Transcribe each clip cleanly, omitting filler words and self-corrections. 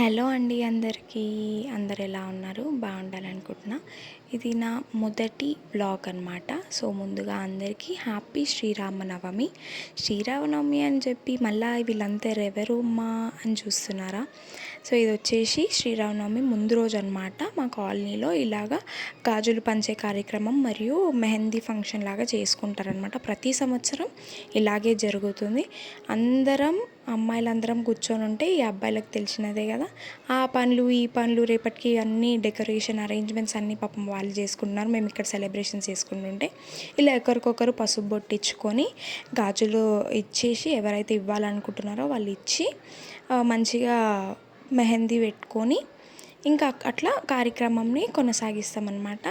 Hello అండి అందరికీ. అందరు ఎలా ఉన్నారు? బాగుండాలనుకుంటున్నా. ఇది నా మొదటి బ్లాగ్ అనమాట. సో ముందుగా అందరికీ హ్యాపీ శ్రీరామనవమి. శ్రీరామనవమి అని చెప్పి మళ్ళీ వీళ్ళంతా ఎవరు మా అని చూస్తున్నారా? సో ఇది వచ్చేసి శ్రీరామనవమి ముందు రోజు అనమాట. మా కాలనీలో ఇలాగా గాజులు పంచే కార్యక్రమం మరియు మెహందీ ఫంక్షన్ లాగా చేసుకుంటారనమాట. ప్రతి సంవత్సరం ఇలాగే జరుగుతుంది. అందరం అమ్మాయిలందరం కూర్చొని ఉంటే ఈ అబ్బాయిలకు తెలిసినదే కదా, ఆ పనులు ఈ పనులు రేపటికి అన్నీ డెకరేషన్ అరేంజ్మెంట్స్ అన్నీ పాపం వాళ్ళు చేసుకుంటున్నారు. మేము ఇక్కడ సెలబ్రేషన్స్ చేసుకుంటుంటే ఇలా ఒకరికొకరు పసుపు బొట్టించుకొని గాజులు ఇచ్చేసి ఎవరైతే ఇవ్వాలనుకుంటున్నారో వాళ్ళు ఇచ్చి మంచిగా మెహందీ పెట్టుకొని ఇంకా అట్లా కార్యక్రమంని కొనసాగిస్తామన్నమాట.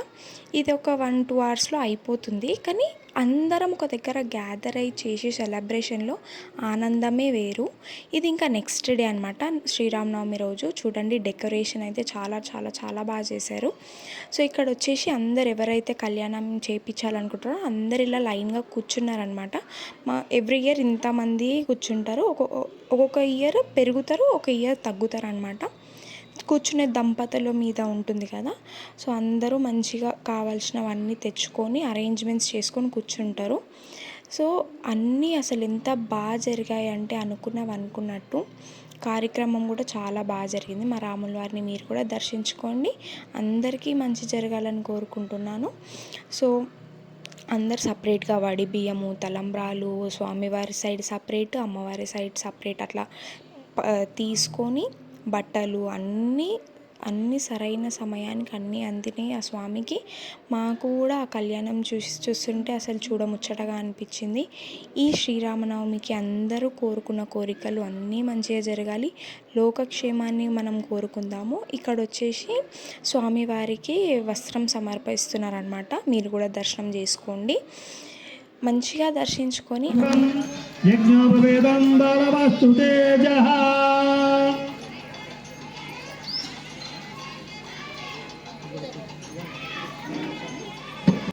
ఇది ఒక 1-2 అవర్స్లో అయిపోతుంది. కానీ అందరం ఒక దగ్గర గ్యాదర్ అయ్యి చేసే సెలబ్రేషన్లో ఆనందమే వేరు. ఇది ఇంకా నెక్స్ట్ డే అనమాట, శ్రీరామనవమి రోజు. చూడండి డెకరేషన్ అయితే చాలా చాలా చాలా బాగా చేశారు. సో ఇక్కడ వచ్చేసి అందరు ఎవరైతే కళ్యాణం చేయించాలనుకుంటారో అందరు ఇలా లైన్గా కూర్చున్నారనమాట. ఎవ్రీ ఇయర్ ఇంతమంది కూర్చుంటారు. ఒక్కొక్క ఇయర్ పెరుగుతారు, ఒక ఇయర్ తగ్గుతారు అనమాట. కూర్చునే దంపతుల మీద ఉంటుంది కదా. సో అందరూ మంచిగా కావాల్సినవన్నీ తెచ్చుకొని అరేంజ్మెంట్స్ చేసుకొని కూర్చుంటారు. సో అన్నీ అసలు ఎంత బాగా జరిగాయి అంటే అనుకున్నట్టు కార్యక్రమం కూడా చాలా బాగా జరిగింది. మా రాముల వారిని మీరు కూడా దర్శించుకోండి. అందరికీ మంచి జరగాలని కోరుకుంటున్నాను. సో అందరు సపరేట్గా వడి బియ్యము, తలంబ్రాలు, స్వామివారి సైడ్ సపరేట్, అమ్మవారి సైడ్ సపరేట్ అట్లా తీసుకొని బట్టలు అన్నీ సరైన సమయానికి అన్నీ అందినాయి ఆ స్వామికి. మాకు కూడా ఆ కళ్యాణం చూస్తుంటే అసలు చూడముచ్చటగా అనిపించింది. ఈ శ్రీరామనవమికి అందరూ కోరుకున్న కోరికలు అన్నీ మంచిగా జరగాలి, లోకక్షేమాన్ని మనం కోరుకుందాము. ఇక్కడ వచ్చేసి స్వామివారికి వస్త్రం సమర్పిస్తున్నారనమాట. మీరు కూడా దర్శనం చేసుకోండి, మంచిగా దర్శించుకొని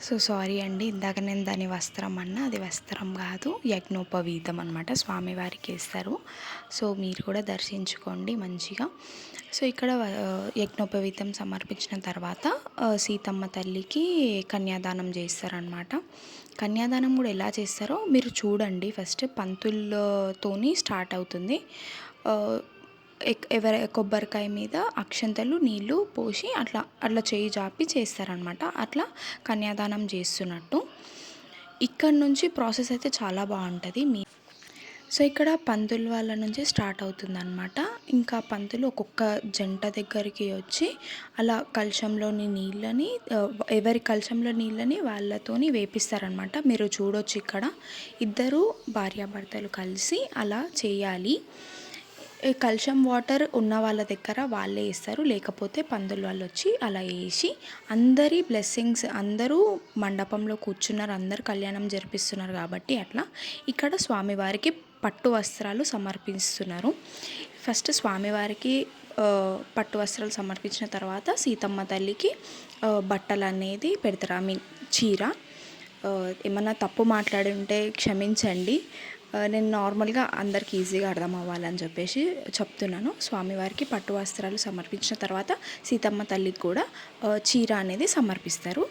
సో సారీ అండి, ఇందాక నేను దాని వస్త్రం అన్నా, అది వస్త్రం కాదు, యజ్ఞోపవీతం అనమాట. స్వామివారికి వేస్తారు. సో మీరు కూడా దర్శించుకోండి మంచిగా. సో ఇక్కడ యజ్ఞోపవీతం సమర్పించిన తర్వాత సీతమ్మ తల్లికి కన్యాదానం చేస్తారనమాట. కన్యాదానం కూడా ఎలా చేస్తారో మీరు చూడండి. ఫస్ట్ పంతులతోని స్టార్ట్ అవుతుంది. కొబ్బరికాయ మీద అక్షంతలు నీళ్ళు పోసి అట్లా చేయి జాపి చేస్తారనమాట. అట్లా కన్యాదానం చేస్తున్నట్టు. ఇక్కడ నుంచి ప్రాసెస్ అయితే చాలా బాగుంటుంది. సో ఇక్కడ పంతులు వాళ్ళ నుంచి స్టార్ట్ అవుతుందన్నమాట. ఇంకా పంతులు ఒక్కొక్క జంట దగ్గరికి వచ్చి అలా కలశంలోని నీళ్ళని, ఎవరి కలశంలో నీళ్ళని వాళ్ళతోని వేపిస్తారనమాట. మీరు చూడొచ్చు ఇక్కడ ఇద్దరు భార్యాభర్తలు కలిసి అలా చేయాలి. కలశం వాటర్ ఉన్న వాళ్ళ దగ్గర వాళ్ళే వేస్తారు, లేకపోతే పంతులు వాళ్ళు వచ్చి అలా వేసి అందరి బ్లెస్సింగ్స్, అందరూ మండపంలో కూర్చున్నారు, అందరు కళ్యాణం జరిపిస్తున్నారు కాబట్టి అట్లా ఇక్కడ స్వామివారికి పట్టు వస్త్రాలు సమర్పిస్తున్నారు. ఫస్ట్ స్వామివారికి పట్టు వస్త్రాలు సమర్పించిన తర్వాత సీతమ్మ తల్లికి బట్టలు అనేది పెడతారు. చీర. ఏమన్నా తప్పు మాట్లాడి ఉంటే క్షమించండి. నేను నార్మల్గా అందరికి ఈజీగా అర్థం అవ్వాలని చెప్పేసి చెప్తున్నాను. స్వామివారికి పట్టు వస్త్రాలు సమర్పించిన తర్వాత సీతమ్మ తల్లికి కూడా చీర అనేది సమర్పిస్తారు.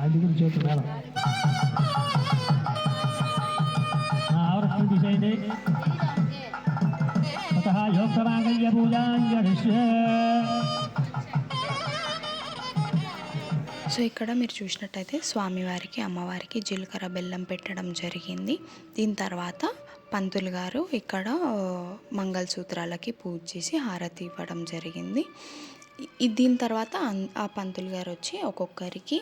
आदमी जो तुम्हारा और दिशाएं अतः योग సమాగయ్య పూజాంజలిష్యే. సో ఇక్కడ మీరు చూసినట్టయితే స్వామివారికి అమ్మవారికి జీలకర్ర బెల్లం పెట్టడం జరిగింది. దీని తర్వాత పంతులు గారు ఇక్కడ మంగళసూత్రాలకి పూజ చేసి హారతి ఇవ్వడం జరిగింది. దీని తర్వాత ఆ పంతులు గారు వచ్చి ఒక్కొక్కరికి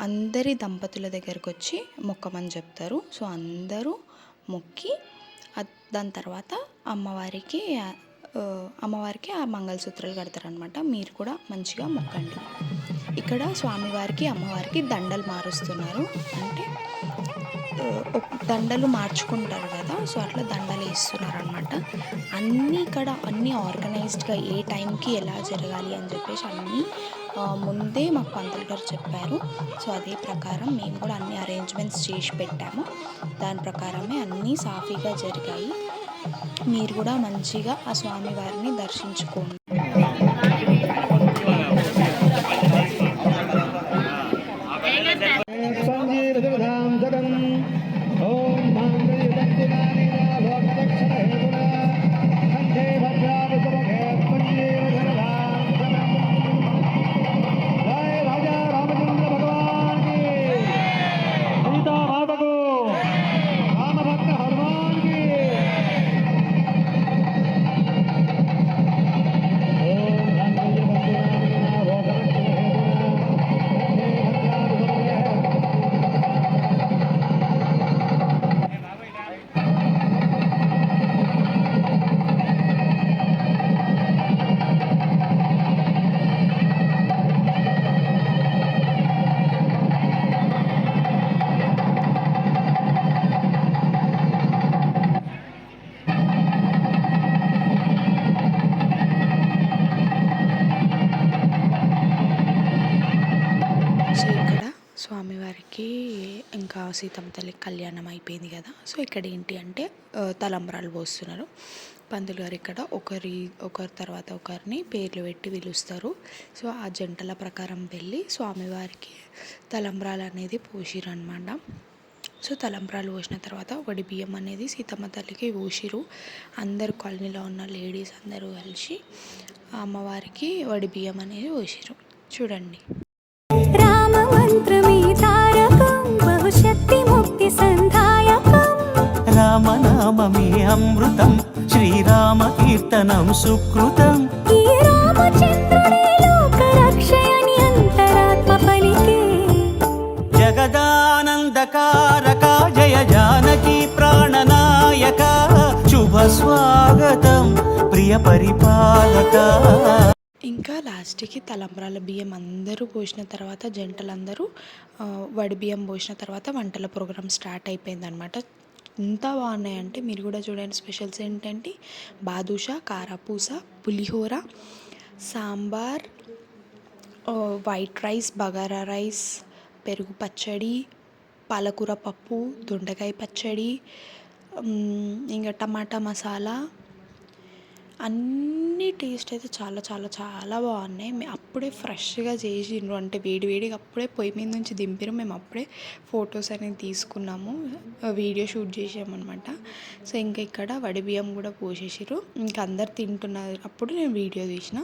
అందరి దంపతుల దగ్గరకు వచ్చి మొక్కమని చెప్తారు. సో అందరూ మొక్కి దాని తర్వాత అమ్మవారికి ఆ మంగళసూత్రాలు కడతారనమాట. మీరు కూడా మంచిగా మొక్కండి. ఇక్కడ స్వామివారికి అమ్మవారికి దండలు మారుస్తున్నారు. అంటే దండలు మార్చుకుంటారు కదా, సో అట్లా దండలు వేస్తున్నారు అనమాట. అన్నీ ఆర్గనైజ్డ్గా ఏ టైంకి ఎలా జరగాలి అని చెప్పేసి అన్నీ ముందే మాకు పంతులు గారు చెప్పారు. సో అదే ప్రకారం మేము కూడా అన్ని అరేంజ్మెంట్స్ చేసి పెట్టాము. దాని ప్రకారమే అన్నీ సాఫీగా జరిగాయి. మీరు కూడా మంచిగా ఆ స్వామివారిని దర్శించుకోండి. స్వామివారికి ఇంకా సీతమ్మ తల్లి కళ్యాణం అయిపోయింది కదా. సో ఇక్కడ ఏంటి అంటే తలంబ్రాలు పోస్తున్నారు. పంతులు గారు ఇక్కడ ఒకరి తర్వాత ఒకరిని పేర్లు పెట్టి పిలుస్తారు. సో ఆ జంటల ప్రకారం వెళ్ళి స్వామివారికి తలంబ్రాలు అనేది పోసిరనమాట. సో తలంబ్రాలు పోసిన తర్వాత ఒకటి బియ్యం అనేది సీతమ్మ తల్లికి పోసిరు. అందరు కాలనీలో ఉన్న లేడీస్ అందరూ కలిసి అమ్మవారికి వడి బియ్యం అనేది పోసిరు. చూడండి. రామనామమే అమృతం, శ్రీరామ కీర్తనం సుకృతం. జగదానందకారక జయ జానకి ప్రాణనాయక, శుభ స్వాగతం ప్రియ పరిపాలక. ఇంకా లాస్ట్కి తలంబ్రాల బియ్యం అందరూ పోసిన తర్వాత జంటలందరూ వడి బియ్యం పోసిన తర్వాత వంటల ప్రోగ్రామ్ స్టార్ట్ అయిపోయిందనమాట. ఎంత బాగున్నాయంటే మీరు కూడా చూడండి. స్పెషల్స్ ఏంటంటే badusha, karapusa, pulihora, sambar, white rice, bagara rice, పెరుగు పచ్చడి, పాలకూర పప్పు, దొండకాయ పచ్చడి, ఇంకా టమాటా మసాలా, అన్ని టేస్ట్ అయితే చాలా చాలా చాలా బాగున్నాయి. మేము అప్పుడే ఫ్రెష్గా చేసిండ్రు, అంటే వేడివేడిగా అప్పుడే పొయ్యి మీద నుంచి దింపిరు. మేము అప్పుడే ఫొటోస్ అనేది తీసుకున్నాము, వీడియో షూట్ చేసామన్నమాట. సో ఇంకా ఇక్కడ వడి బియ్యం కూడా పోసేసారు. ఇంకా అందరు తింటున్నారు. అప్పుడు నేను వీడియో తీసిన.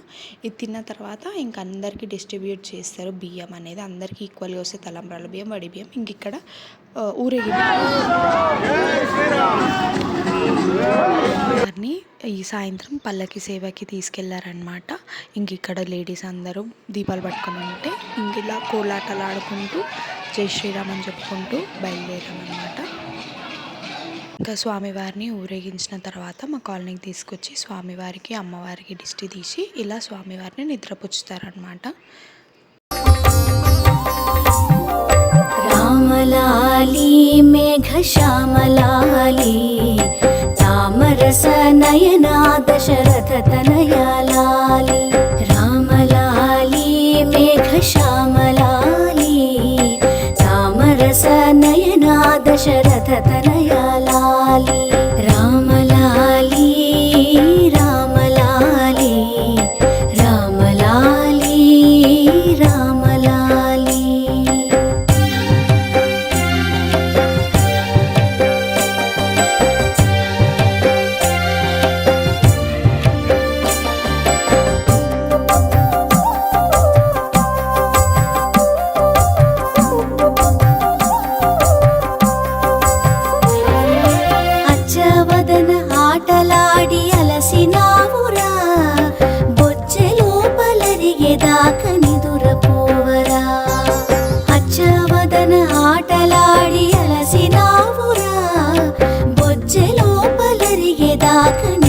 ఇది తిన్న తర్వాత ఇంకా అందరికీ డిస్ట్రిబ్యూట్ చేస్తారు బియ్యం అనేది. అందరికీ ఈక్వల్గా వస్తే తలంబ్రాల బియ్యం, వడి బియ్యం. ఇంక ఇక్కడ ఊరేగింపు ఈ సాయంత్రం పల్లకి సేవకి తీసుకెళ్లారనమాట. ఇంక ఇక్కడ లేడీస్ అందరూ దీపాలు పట్టుకొని ఉంటే ఇంక ఇలా కోలాటలు ఆడుకుంటూ జై శ్రీరామ్ అని చెప్పుకుంటూ బయలుదేరామన్నమాట. ఇంకా స్వామివారిని ఊరేగించిన తర్వాత మా కాలనీకి తీసుకొచ్చి స్వామివారికి అమ్మవారికి దిష్టి తీసి ఇలా స్వామివారిని నిద్రపుచ్చుతారనమాట. రామలాలి మేఘశ్యామలాలి తామరస నయనా దశరథ తనయాలాలి. రామలాలి మేఘశ్యామలాలి తామరస నయనా దశరథ తనయాలాలి. రామలాలి రామలాలి రామలాలి రామలాలి. కని